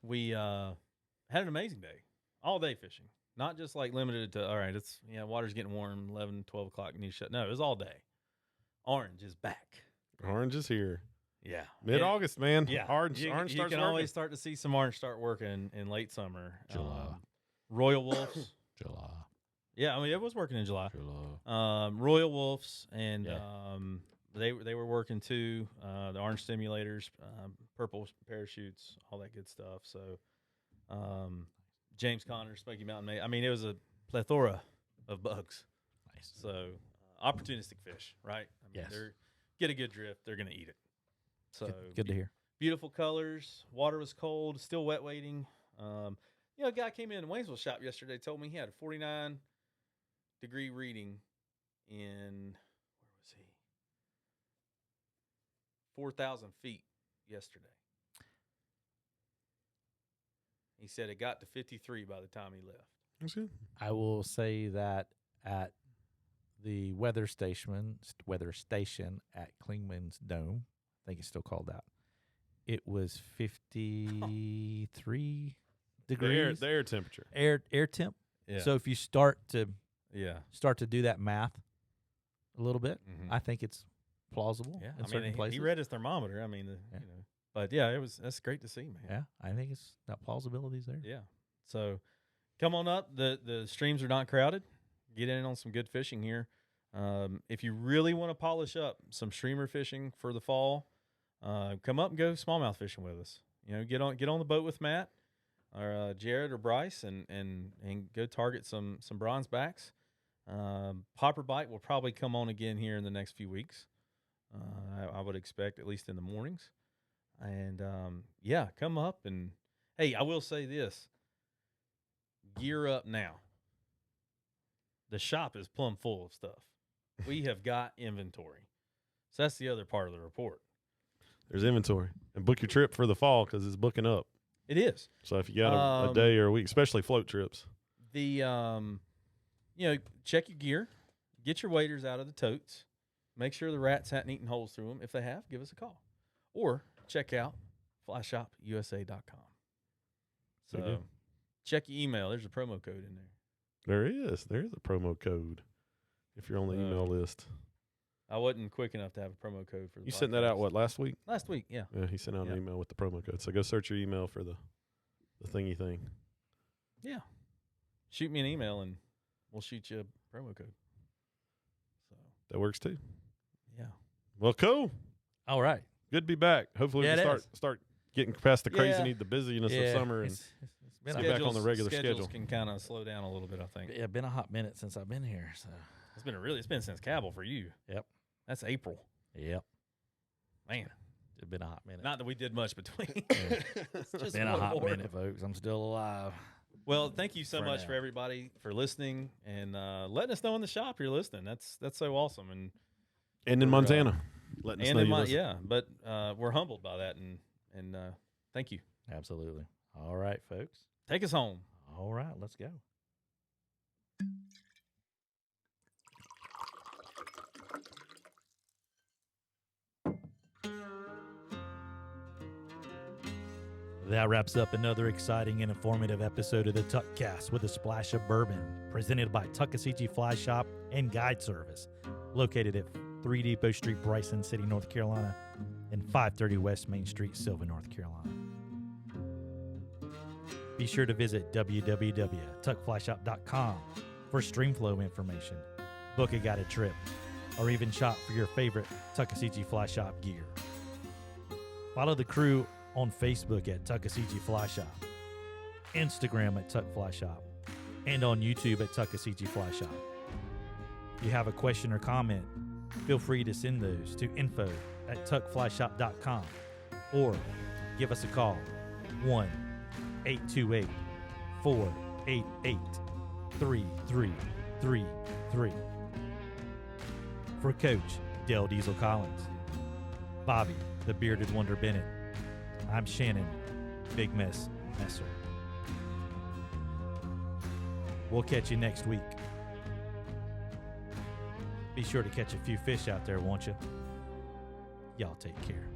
We had an amazing day, all day fishing, not just like limited to, all right, water's getting warm, 11, 12 o'clock, need to shut. No, it was all day. Orange is back. Orange is here. Yeah. Mid-August, man. Yeah. Orange you starts can working. always start to see some orange start working in late summer. July. Royal Wolves. July. Yeah, it was working in July. July. Royal Wolves and Yeah. they were working too. The orange stimulators, purple parachutes, all that good stuff. So James Conner, Smoky Mountain May. It was a plethora of bugs. Nice. So opportunistic fish, right? Yes. They're get a good drift, they're going to eat it. So Good to hear. Beautiful colors. Water was cold, still wet waiting. A guy came in the Waynesville shop yesterday, told me he had a 49-degree reading in, 4,000 feet yesterday. He said it got to 53 by the time he left. That's good. I will say that at the weather station at Klingman's Dome, I think it's still called that, it was 53 degrees. The air temperature. Air temp. Yeah. So if you start to yeah. do that math a little bit, Mhm. I think it's plausible Yeah. in certain places. He read his thermometer. But yeah, that's great to see, man. Yeah, I think it's that plausibility's there. Yeah. So come on up. The streams are not crowded. Get in on some good fishing here. If you really want to polish up some streamer fishing for the fall, come up and go smallmouth fishing with us. Get on the boat with Matt or Jared or Bryce and go target some bronze backs. Popper bite will probably come on again here in the next few weeks. I would expect, at least in the mornings. And come up and hey, I will say this: gear up now. The shop is plumb full of stuff. We have got inventory. So that's the other part of the report. There's inventory. And book your trip for the fall because it's booking up. It is. So if you got a day or a week, especially float trips. The check your gear, get your waders out of the totes, make sure the rats hadn't eaten holes through them. If they have, give us a call. Or check out flyshopusa.com. So Okay. check your email. There's a promo code in there. There is a promo code if you're on the email list. I wasn't quick enough to have a promo code for the You sent that out, podcast. last week? Last week, yeah. Yeah, he sent out Yeah. an email with the promo code. So go search your email for the thingy thing. Yeah. Shoot me an email and we'll shoot you a promo code. So, That works too. yeah. Well, cool. All right. Good to be back. Hopefully Yeah, we it can is. start getting past the crazy Yeah. need, the busyness of summer, and it's been Get a, back on the regular schedules schedule. can kind of slow down a little bit, I think. yeah, been a hot minute since I've been here. So It's been since Cabell for you. Yep. That's April. yep. Man. It's been a hot minute. Not that we did much between. It's just been a one hot more. minute, folks. I'm still alive. Well, thank you so For much now. for everybody for listening and letting us know in the shop you're listening. That's so awesome. And And in We're, Montana, letting us and know in you my, listen. yeah, but we're humbled by that, and thank you. Absolutely. All right, folks. Take us home. All right, let's go. That wraps up another exciting and informative episode of the Tuckcast with a splash of bourbon, presented by Tuckasegee Fly Shop and Guide Service, located at 3 Depot Street, Bryson City, North Carolina, and 530 West Main Street, Sylva, North Carolina. Be sure to visit www.tuckflyshop.com for streamflow information, book a guided trip, or even shop for your favorite Tuckasegee Fly Shop gear. Follow the crew on Facebook at Tuckasegee Fly Shop, Instagram at Tuck Fly Shop, and on YouTube at Tuckasegee Fly Shop. If you have a question or comment, feel free to send those to info@tuckflyshop.com or give us a call, 1-828-488-3333. For Coach Dale Diesel Collins, Bobby the Bearded Wonder Bennett, I'm Shannon, Big Mess Messer. We'll catch you next week. Be sure to catch a few fish out there, won't you? Y'all take care.